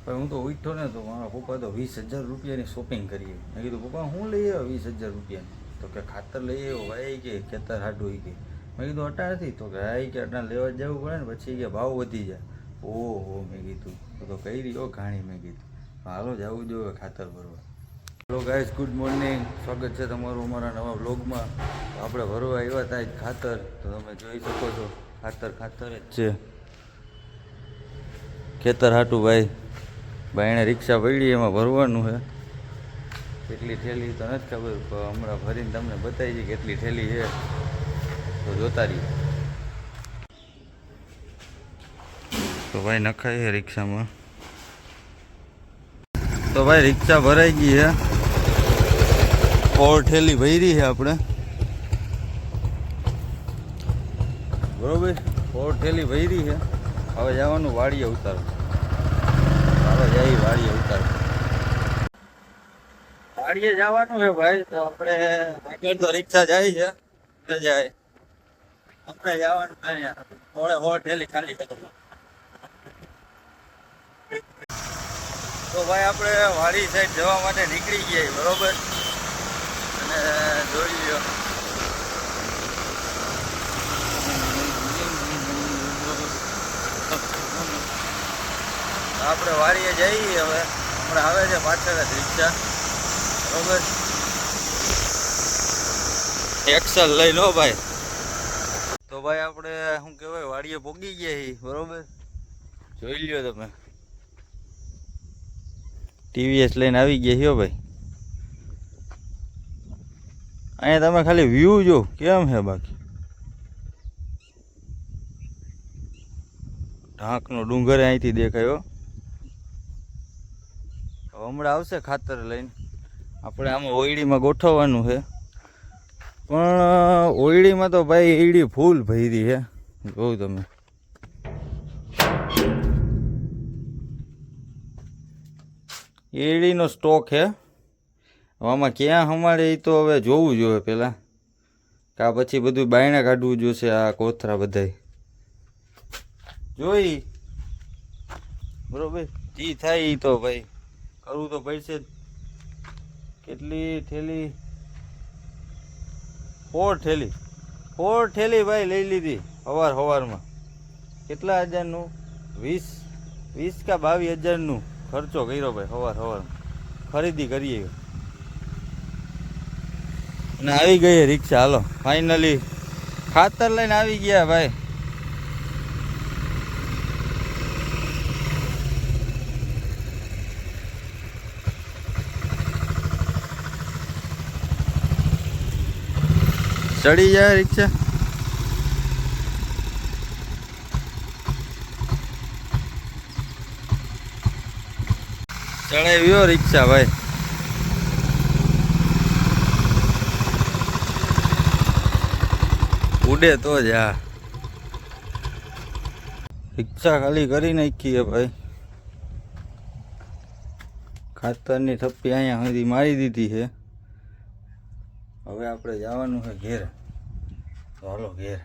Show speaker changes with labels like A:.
A: પણ હું તો ઉઠ્યો ને તો મારા પપ્પા તો 20,000 રૂપિયાની શોપિંગ કરીએ. મેં કીધું પપ્પા હું લઈ આવ્યો 20,000 રૂપિયાની? તો કે ખાતર લઈ આવ્યો ભાઈ, કે ખેતર હાટું કે. મેં કીધું અટાણથી? તો કે હા કે અટાણ લેવા જવું પડે ને, પછી કે ભાવ વધી જાય. ઓહો મેં કીધું તો કઈ રહ્યો ઘાણી. મેં કીધું હાલો જવું જોઈએ ખાતર ભરવા. હેલો ગાઈઝ, ગુડ મોર્નિંગ, સ્વાગત છે તમારું અમારા નવા વ્લોગમાં. આપણે ભરવા આવ્યા હતા ખાતર, તો તમે જોઈ શકો છો ખાતર જ છે. ખેતર હાટું ભાઈ ભાઈને રિક્ષા પડી એમાં ભરવાનું છે. કેટલી થેલી તો નથી ખબર, પણ હમણાં ભરીને તમને બતાવી દઈએ કેટલી થેલી છે, તો જોતા રહીએ. તો ભાઈ નખાય છે રિક્ષામાં. તો ભાઈ રિક્ષા ભરાઈ ગઈ છે, 4 થેલી ભરી છે આપણે, બરોબર. 4 થેલી ભરી છે. હવે જવાનું વાડીએ ઉતારો. હવે જઈ વાડીએ ઉતારો. વાડીએ જવાનું છે ભાઈ. તો આપણે આગળ તો રિક્ષા જાય છે, જાય આપણે જવાનું અહીંયા 4 થેલી ખાલી કરો. તો ભાઈ આપણે વાડી સાઈડ જવા માટે નીકળી ગયા બરોબર. અને જોઈ લ્યો આપણે વાડીએ જઈએ. હવે હમણાં આવે છે પાછળ જ રિક્ષા બરોબર. એક્સલ લઈ લો ભાઈ. તો ભાઈ આપણે શું કહેવાય વાડીએ પોગી ગયા છીએ બરોબર. જોઈ લ્યો તમે, ટીવીએસ લઈને આવી ગયા છો ભાઈ. અહીંયા તમે ખાલી વ્યૂ જો કેમ છે, બાકી ઢાંકનો ડુંગર અહીંથી દેખાયો. હમણાં આવશે ખાતર લઈને. આપણે આમાં ઓયડીમાં ગોઠવવાનું છે, પણ ઓયડીમાં તો ભાઈ એડી ફૂલ ભરી છે. જોઉં તમે એડીનો સ્ટોક છે. આમાં ક્યાં હમાડે એ તો હવે જોવું જોઈએ પહેલાં, કે પછી બધું બાયણે કાઢવું જોઈશે. આ કોથરા બધાય જોઈ બરોબર. જે થાય એ તો ભાઈ કરવું તો પડશે જ. કેટલી થેલી? 4 થેલી ભાઈ લઈ લીધી સવારમાં. કેટલા હજારનું? 20 કે 22,000નું ખર્ચો કર્યો ભાઈ સવારમાં. ખરીદી કરીએ અને આવી ગઈ રિક્ષા. હાલો ફાઇનલી ખાતર લઈને આવી ગયા ભાઈ. ચડી જાય રિક્ષા. ચડાવ્યો રિક્ષા ભાઈ. ઉડે તો જ. હા રિક્ષા ખાલી કરી નાખીએ ભાઈ. ખાતરની થપ્પી અહીંયા સુધી મારી દીધી છે. હવે આપણે જવાનું છે ઘેર. ચાલો ઘેર.